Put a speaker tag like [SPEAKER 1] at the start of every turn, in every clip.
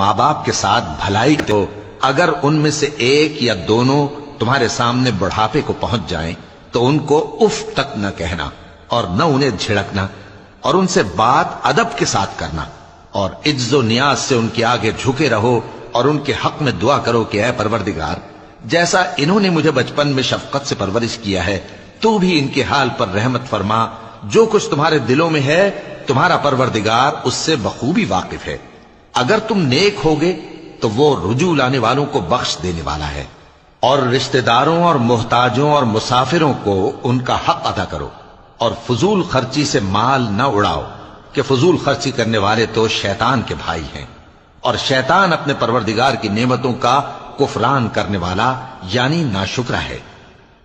[SPEAKER 1] ماں باپ کے ساتھ بھلائی تو اگر ان میں سے ایک یا دونوں تمہارے سامنے بڑھاپے کو پہنچ جائیں تو ان کو اف تک نہ کہنا اور نہ انہیں جھڑکنا، اور ان سے بات ادب کے ساتھ کرنا، اور عجز و نیاز سے ان کے آگے جھکے رہو اور ان کے حق میں دعا کرو کہ اے پروردگار، جیسا انہوں نے مجھے بچپن میں شفقت سے پرورش کیا ہے تو بھی ان کے حال پر رحمت فرما، جو کچھ تمہارے دلوں میں ہے تمہارا پروردگار اس سے بخوبی واقف ہے۔ اگر تم نیک ہوگے تو وہ رجوع لانے والوں کو بخش دینے والا ہے۔ اور رشتہ داروں اور محتاجوں اور مسافروں کو ان کا حق ادا کرو، اور فضول خرچی سے مال نہ اڑاؤ کہ فضول خرچی کرنے والے تو شیطان کے بھائی ہیں، اور شیطان اپنے پروردگار کی نعمتوں کا کفران کرنے والا یعنی ناشکرا ہے۔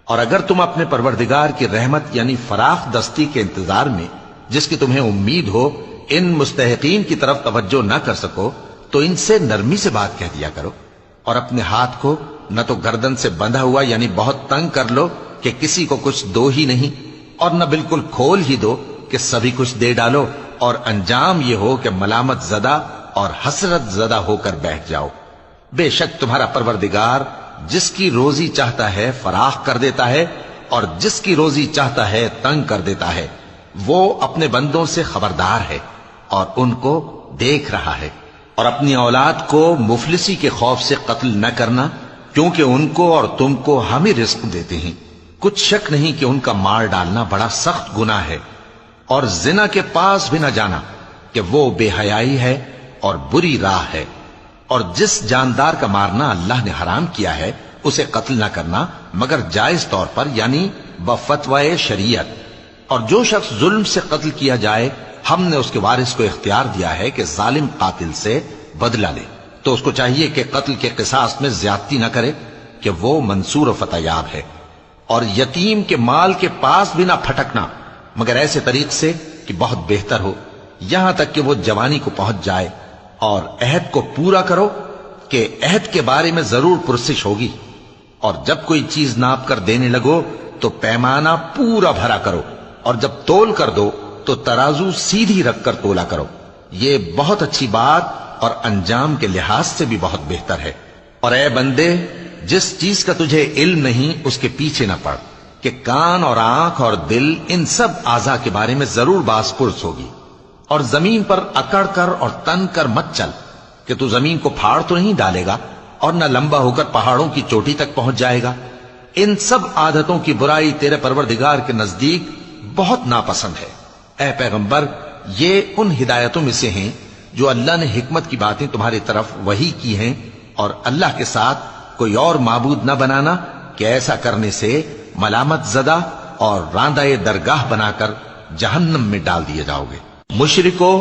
[SPEAKER 1] اور اگر تم اپنے پروردگار کی رحمت یعنی فراخ دستی کے انتظار میں جس کی تمہیں امید ہو ان مستحقین کی طرف توجہ نہ کر سکو تو ان سے نرمی سے بات کہہ دیا کرو، اور اپنے ہاتھ کو نہ تو گردن سے بندھا ہوا یعنی بہت تنگ کر لو کہ کسی کو کچھ دو ہی نہیں، اور نہ بالکل کھول ہی دو کہ سبھی کچھ دے ڈالو، اور انجام یہ ہو کہ ملامت زدہ اور حسرت زدہ ہو کر بیٹھ جاؤ۔ بے شک تمہارا پروردگار جس کی روزی چاہتا ہے فراخ کر دیتا ہے، اور جس کی روزی چاہتا ہے تنگ کر دیتا ہے، وہ اپنے بندوں سے خبردار ہے اور ان کو دیکھ رہا ہے۔ اور اپنی اولاد کو مفلسی کے خوف سے قتل نہ کرنا، کیونکہ ان کو اور تم کو ہم ہی رزق دیتے ہیں، کچھ شک نہیں کہ ان کا مار ڈالنا بڑا سخت گناہ ہے۔ اور زنا کے پاس بھی نہ جانا کہ وہ بے حیائی ہے اور بری راہ ہے۔ اور جس جاندار کا مارنا اللہ نے حرام کیا ہے اسے قتل نہ کرنا مگر جائز طور پر یعنی بفتوائے شریعت۔ اور جو شخص ظلم سے قتل کیا جائے ہم نے اس کے وارث کو اختیار دیا ہے کہ ظالم قاتل سے بدلہ لے، تو اس کو چاہیے کہ قتل کے قصاص میں زیادتی نہ کرے کہ وہ منصور و فتح یاب ہے۔ اور یتیم کے مال کے پاس بھی نہ پھٹکنا مگر ایسے طریق سے کہ بہت بہتر ہو، یہاں تک کہ وہ جوانی کو پہنچ جائے۔ اور عہد کو پورا کرو کہ عہد کے بارے میں ضرور پرسش ہوگی، اور جب کوئی چیز ناپ کر دینے لگو تو پیمانہ پورا بھرا کرو، اور جب تول کر دو تو ترازو سیدھی رکھ کر تولا کرو، یہ بہت اچھی بات اور انجام کے لحاظ سے بھی بہت بہتر ہے۔ اور اے بندے، جس چیز کا تجھے علم نہیں اس کے پیچھے نہ پڑ کہ کان اور آنکھ اور دل ان سب اعضاء کے بارے میں ضرور باز پرس ہوگی۔ اور زمین پر اکڑ کر اور تن کر مت چل کہ تو زمین کو پھاڑ تو نہیں ڈالے گا اور نہ لمبا ہو کر پہاڑوں کی چوٹی تک پہنچ جائے گا۔ ان سب عادتوں کی برائی تیرے پروردگار کے نزدیک بہت ناپسند ہے۔ اے پیغمبر، یہ ان ہدایتوں میں سے ہیں جو اللہ نے حکمت کی باتیں تمہاری طرف وحی کی ہیں، اور اللہ کے ساتھ کوئی اور معبود نہ بنانا کہ ایسا کرنے سے ملامت زدہ اور راندہ درگاہ بنا کر جہنم میں ڈال دیے جاؤ گے۔ مشرکو،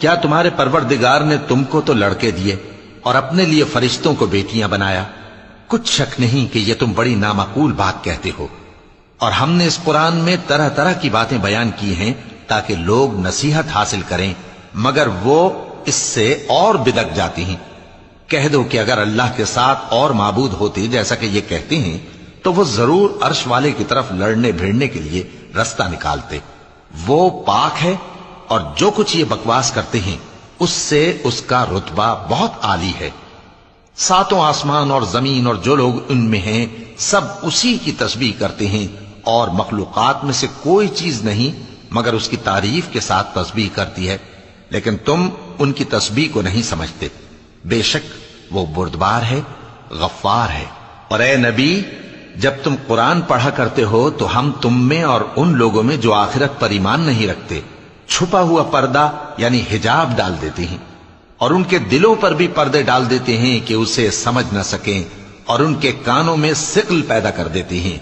[SPEAKER 1] کیا تمہارے پروردگار نے تم کو تو لڑکے دیے اور اپنے لیے فرشتوں کو بیٹیاں بنایا؟ کچھ شک نہیں کہ یہ تم بڑی نامعقول بات کہتے ہو، اور ہم نے اس قرآن میں طرح طرح کی باتیں بیان کی ہیں تاکہ لوگ نصیحت حاصل کریں، مگر وہ اس سے اور بدک جاتی ہیں۔ کہہ دو کہ اگر اللہ کے ساتھ اور معبود ہوتے جیسا کہ یہ کہتے ہیں تو وہ ضرور عرش والے کی طرف لڑنے بھیڑنے کے لیے رستہ نکالتے۔ وہ پاک ہے اور جو کچھ یہ بکواس کرتے ہیں اس سے اس کا رتبہ بہت عالی ہے۔ ساتوں آسمان اور زمین اور جو لوگ ان میں ہیں سب اسی کی تسبیح کرتے ہیں، اور مخلوقات میں سے کوئی چیز نہیں مگر اس کی تعریف کے ساتھ تسبیح کرتی ہے، لیکن تم ان کی تسبیح کو نہیں سمجھتے۔ بے شک وہ بردبار ہے، غفار ہے۔ اور اے نبی، جب تم قرآن پڑھا کرتے ہو تو ہم تم میں اور ان لوگوں میں جو آخرت پر ایمان نہیں رکھتے چھپا ہوا پردہ یعنی حجاب ڈال دیتے ہیں، اور ان کے دلوں پر بھی پردے ڈال دیتے ہیں کہ اسے سمجھ نہ سکیں، اور ان کے کانوں میں ثقل پیدا کر دیتے ہیں۔